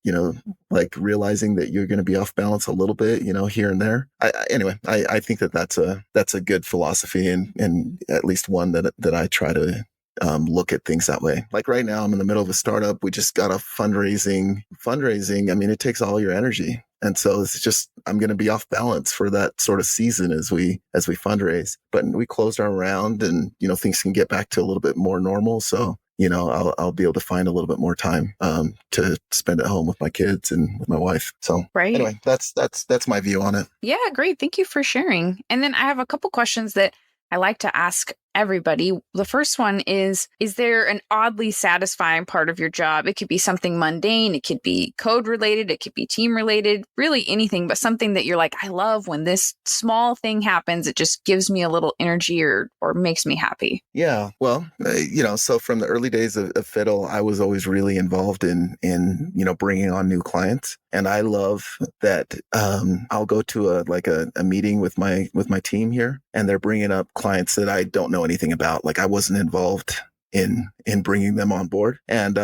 like realizing that you're going to be off balance a little bit, here and there. I think that's a good philosophy and at least one that I try to look at things that way. Like right now, I'm in the middle of a startup. We just got a fundraising. I mean, it takes all your energy. And so it's just, I'm going to be off balance for that sort of season as we fundraise, but we closed our round and, things can get back to a little bit more normal. So, I'll be able to find a little bit more time, to spend at home with my kids and with my wife. So anyway, that's my view on it. Yeah, great. Thank you for sharing. And then I have a couple questions that I like to ask everybody. The first one is there an oddly satisfying part of your job? It could be something mundane. It could be code related. It could be team related, really anything, but something that you're like, I love when this small thing happens. It just gives me a little energy or makes me happy. Yeah. Well, so from the early days of Fiddle, I was always really involved in bringing on new clients. And I love that I'll go to a meeting with my team here, and they're bringing up clients that I don't know anything about. Like I wasn't involved in bringing them on board. And,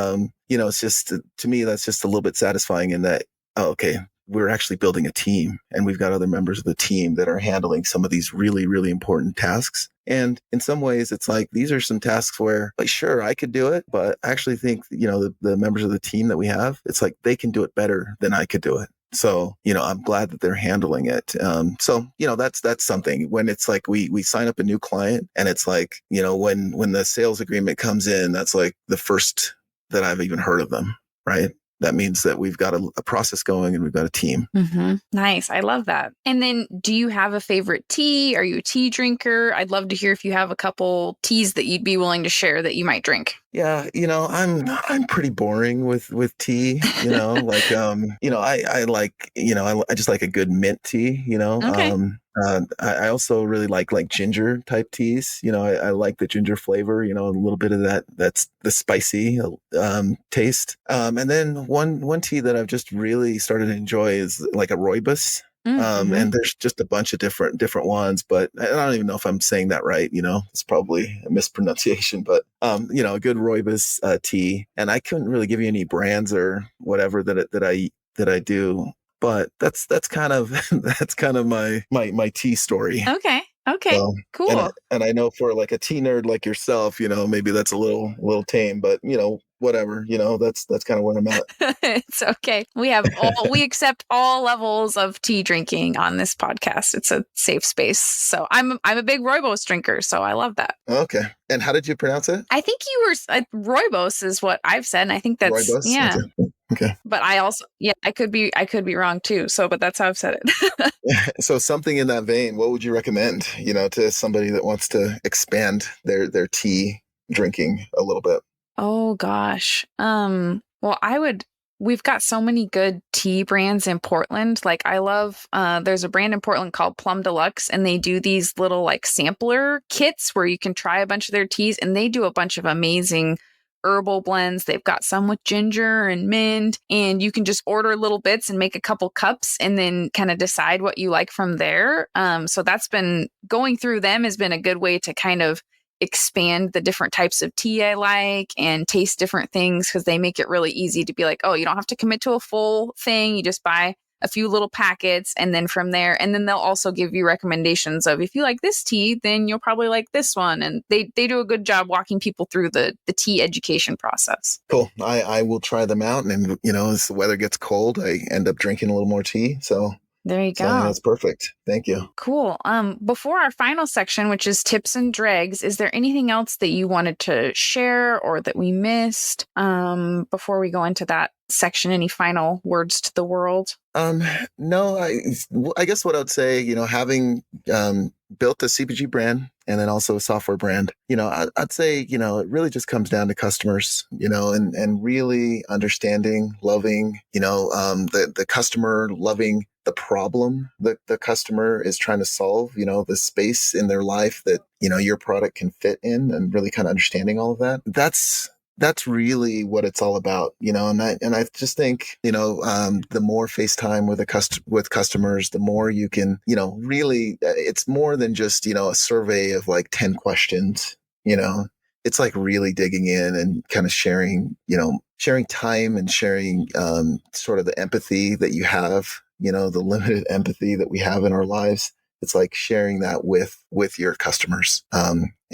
it's just, to me, that's just a little bit satisfying in that, okay, we're actually building a team and we've got other members of the team that are handling some of these really, really important tasks. And in some ways, it's like, these are some tasks where, like, sure, I could do it, but I actually think, the members of the team that we have, it's like they can do it better than I could do it. So, I'm glad that they're handling it. So, that's something when it's like we sign up a new client and it's like, when the sales agreement comes in, that's like the first that I've even heard of them, right? That means that we've got a process going and we've got a team. Mm-hmm. Nice. I love that. And then do you have a favorite tea? Are you a tea drinker? I'd love to hear if you have a couple teas that you'd be willing to share that you might drink. Yeah, I'm pretty boring with tea, like, I like, I just like a good mint tea, Okay. I also really like ginger type teas. I like the ginger flavor, a little bit of that's the spicy taste. And then one tea that I've just really started to enjoy is like a rooibos. Mm-hmm. And there's just a bunch of different ones, but I don't even know if I'm saying that right. It's probably a mispronunciation, but, a good rooibos tea. And I couldn't really give you any brands or whatever that I do, but that's kind of, my tea story. Okay. So, cool. And I know for like a tea nerd like yourself, maybe that's a little tame, but whatever, that's kind of where I'm at. It's okay. We accept all levels of tea drinking on this podcast. It's a safe space. So I'm a big rooibos drinker, so I love that. Okay. And how did you pronounce it? I think you were rooibos is what I've said, and I think that's rooibos? Yeah. Okay. But I also I could be wrong too. So, but that's how I've said it. So something in that vein, what would you recommend, to somebody that wants to expand their tea drinking a little bit? Oh gosh. Well, we've got so many good tea brands in Portland. Like I love, there's a brand in Portland called Plum Deluxe, and they do these little like sampler kits where you can try a bunch of their teas, and they do a bunch of amazing herbal blends. They've got some with ginger and mint, and you can just order little bits and make a couple cups and then kind of decide what you like from there. So that's been going through them has been a good way to kind of expand the different types of tea I like and taste different things, because they make it really easy to be like, oh, you don't have to commit to a full thing. You just buy a few little packets, and then from there, and then they'll also give you recommendations of, if you like this tea, then you'll probably like this one. And they do a good job walking people through the tea education process. Cool. I will try them out. And, as the weather gets cold, I end up drinking a little more tea. So there you go. That's perfect. Thank you. Cool. Before our final section, which is tips and dregs, is there anything else that you wanted to share or that we missed before we go into that section? Any final words to the world? No, I guess what I would say, having built a CPG brand and then also a software brand, I'd say, it really just comes down to customers, and really understanding, loving, the customer, loving the problem that the customer is trying to solve, the space in their life that, your product can fit in, and really kind of understanding all of that. That's really what it's all about, and I just think, the more FaceTime with customers, the more you can, really, it's more than just, a survey of like 10 questions, it's like really digging in and kind of sharing time and sharing, sort of the empathy that you have, the limited empathy that we have in our lives. It's like sharing that with your customers,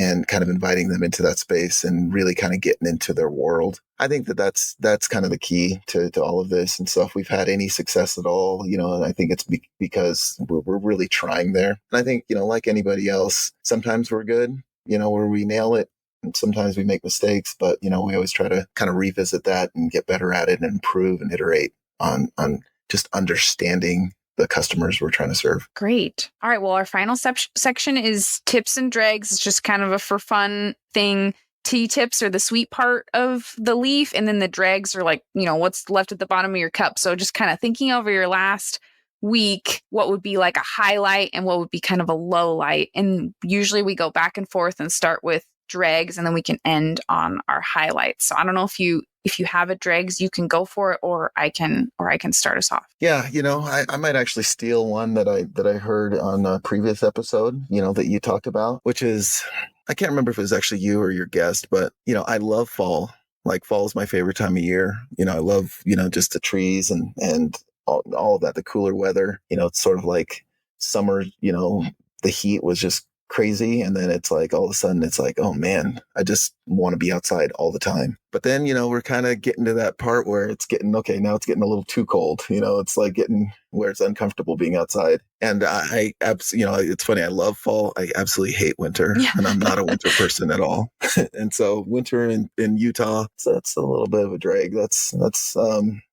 and kind of inviting them into that space and really kind of getting into their world. I think that's kind of the key to all of this. And so if we've had any success at all, and I think it's because we're really trying there. And I think, like anybody else, sometimes we're good, where we nail it. And sometimes we make mistakes, but, we always try to kind of revisit that and get better at it and improve and iterate on just understanding the customers we're trying to serve. Great. All right. Well, our final section is tips and dregs. It's just kind of a for fun thing. Tea tips are the sweet part of the leaf, and then the dregs are like, what's left at the bottom of your cup. So just kind of thinking over your last week, what would be like a highlight and what would be kind of a low light. And usually we go back and forth and start with dregs, and then we can end on our highlights. So I don't know if you have a dregs, you can go for it, or I can start us off. Yeah, I might actually steal one that I heard on a previous episode, that you talked about, which is, I can't remember if it was actually you or your guest, but I love fall. Like, fall is my favorite time of year. I love, just the trees and all of that, the cooler weather. It's sort of like summer, the heat was just crazy. And then it's like, all of a sudden it's like, oh man, I just want to be outside all the time. But then, we're kind of getting to that part where it's getting, okay, now it's getting a little too cold. It's like getting where it's uncomfortable being outside. And I absolutely, it's funny. I love fall. I absolutely hate winter, and I'm not a winter person at all. And so winter in Utah, so that's a little bit of a drag.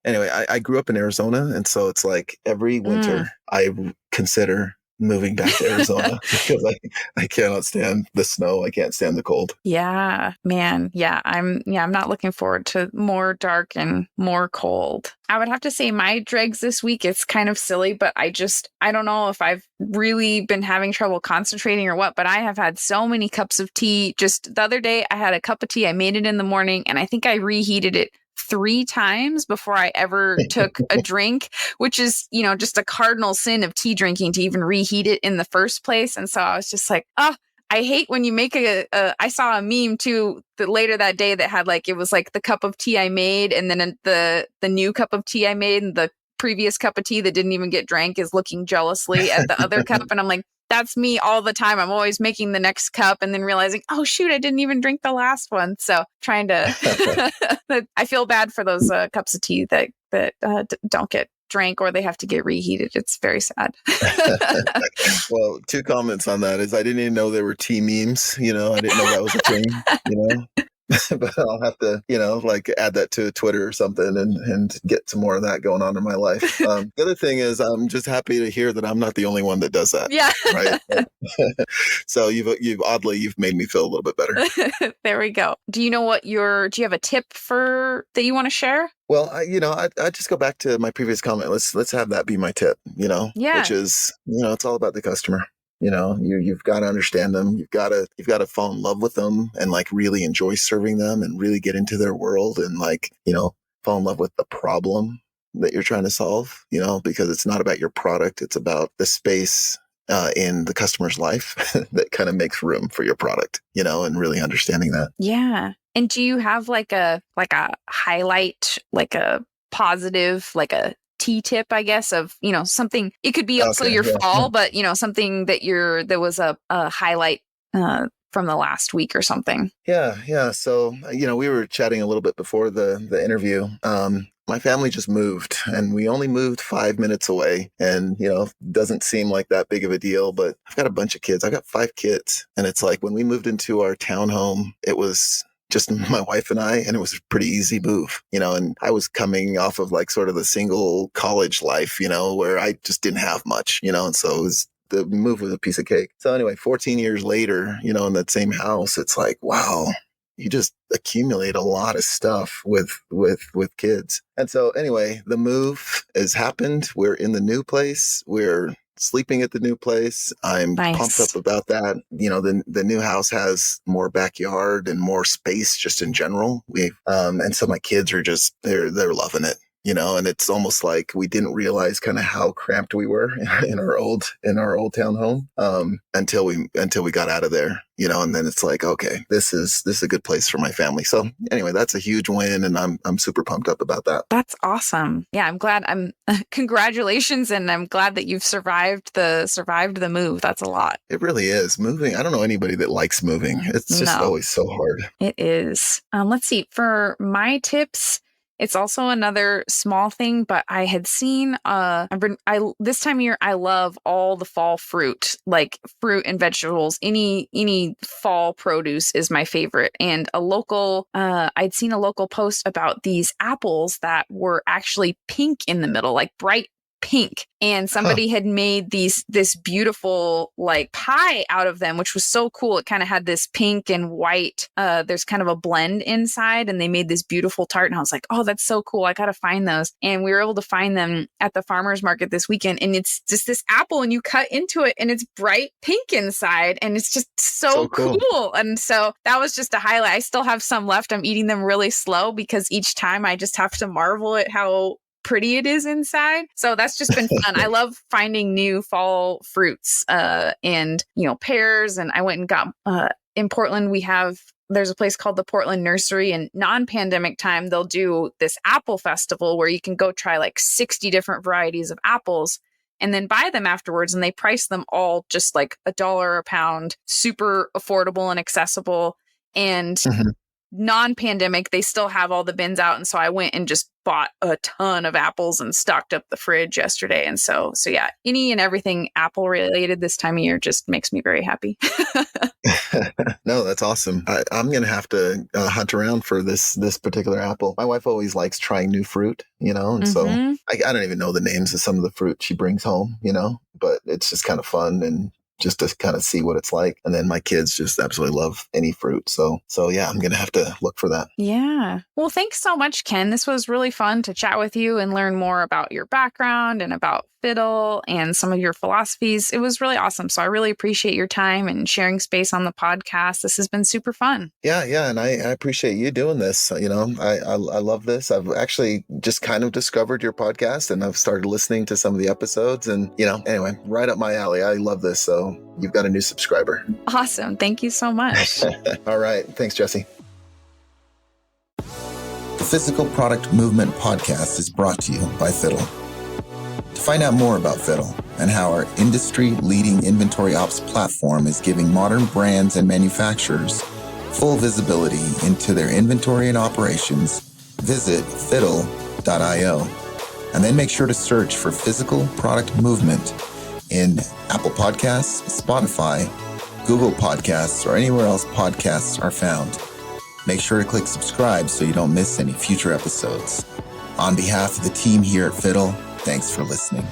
Anyway, I grew up in Arizona. And so it's like every winter I consider moving back to Arizona because I cannot stand the snow. I can't stand the cold. Yeah, man. Yeah, I'm not looking forward to more dark and more cold. I would have to say my dregs this week, it's kind of silly, but I don't know if I've really been having trouble concentrating or what, but I have had so many cups of tea. Just the other day, I had a cup of tea. I made it in the morning, and I think I reheated it 3 times before I ever took a drink, which is, just a cardinal sin of tea drinking to even reheat it in the first place. And so I was just like, I hate when you make I saw a meme too that later that day that had like, it was like the cup of tea I made, and then the new cup of tea I made, and the previous cup of tea that didn't even get drank is looking jealously at the other cup. And I'm like, that's me all the time. I'm always making the next cup and then realizing, oh shoot, I didn't even drink the last one. So trying to, I feel bad for those cups of tea that don't get drank or they have to get reheated. It's very sad. Well, 2 comments on that is I didn't even know there were tea memes. I didn't know that was a thing, but I'll have to, like add that to Twitter or something and get some more of that going on in my life. The other thing is I'm just happy to hear that I'm not the only one that does that. Yeah. Right. So you've made me feel a little bit better. There we go. Do you have a tip that you want to share? Well, I just go back to my previous comment. Let's have that be my tip, which is, it's all about the customer. You've got to understand them. You've got to fall in love with them and like really enjoy serving them and really get into their world and like, fall in love with the problem that you're trying to solve, because it's not about your product. It's about the space in the customer's life that kind of makes room for your product, and really understanding that. Yeah. And do you have like a highlight, like a positive, like a tip, I guess, of, something. It could be also your fall, but, something that that was a highlight from the last week or something. Yeah. So, we were chatting a little bit before the interview. My family just moved, and we only moved 5 minutes away, and, doesn't seem like that big of a deal, but I've got a bunch of kids. I got 5 kids, and it's like when we moved into our townhome, it was just my wife and I, and it was a pretty easy move, and I was coming off of like sort of the single college life, where I just didn't have much, and so the move was a piece of cake. So anyway, 14 years later, in that same house, it's like, wow, you just accumulate a lot of stuff with kids. And so anyway, the move has happened. We're in the new place. We're sleeping at the new place. I'm pumped up about that. The new house has more backyard and more space just in general. And so my kids are just, they're loving it. And it's almost like we didn't realize kind of how cramped we were in our old townhome until we got out of there, and then it's like, okay, this is a good place for my family. So anyway, that's a huge win, and I'm super pumped up about that. That's awesome. Yeah, I'm glad. Congratulations, and I'm glad that you've survived the move. That's a lot. It really is. Moving, I don't know anybody that likes moving. It's just always so hard. It is. Let's see. For my tips, it's also another small thing, but I had seen, this time of year, I love all the fall fruit, like fruit and vegetables. Any fall produce is my favorite. And I'd seen a local post about these apples that were actually pink in the middle, like bright pink, and somebody had made this beautiful like pie out of them, which was so cool. It kind of had this pink and white, there's kind of a blend inside, and they made this beautiful tart, and I was like, oh, that's so cool, I gotta find those. And we were able to find them at the farmer's market this weekend, and it's just this apple, and you cut into it and it's bright pink inside, and it's just so cool. And so that was just a highlight. I still have some left. I'm eating them really slow because each time I just have to marvel at how pretty it is inside. So that's just been fun. I love finding new fall fruits and pears. And I went and got in Portland, there's a place called the Portland Nursery, and non-pandemic time they'll do this apple festival where you can go try like 60 different varieties of apples and then buy them afterwards, and they price them all just like $1 a pound, super affordable and accessible. And non-pandemic, they still have all the bins out, and so I went and just bought a ton of apples and stocked up the fridge yesterday. And so yeah, any and everything apple related this time of year just makes me very happy. No, that's awesome. I'm gonna have to hunt around for this particular apple. My wife always likes trying new fruit, and so I don't even know the names of some of the fruit she brings home, but it's just kind of fun and just to kind of see what it's like. And then my kids just absolutely love any fruit. So yeah, I'm going to have to look for that. Yeah. Well, thanks so much, Ken. This was really fun to chat with you and learn more about your background and about Fiddle and some of your philosophies. It was really awesome. So I really appreciate your time and sharing space on the podcast. This has been super fun. Yeah. And I appreciate you doing this. I love this. I've actually just kind of discovered your podcast, and I've started listening to some of the episodes, and, anyway, right up my alley. I love this. So you've got a new subscriber. Awesome. Thank you so much. All right. Thanks, Jessi. The Physical Product Movement podcast is brought to you by Fiddle. To find out more about Fiddle and how our industry-leading inventory ops platform is giving modern brands and manufacturers full visibility into their inventory and operations, visit fiddle.io, and then make sure to search for Physical Product Movement in Apple Podcasts, Spotify, Google Podcasts, or anywhere else podcasts are found. Make sure to click subscribe so you don't miss any future episodes. On behalf of the team here at Fiddle, thanks for listening.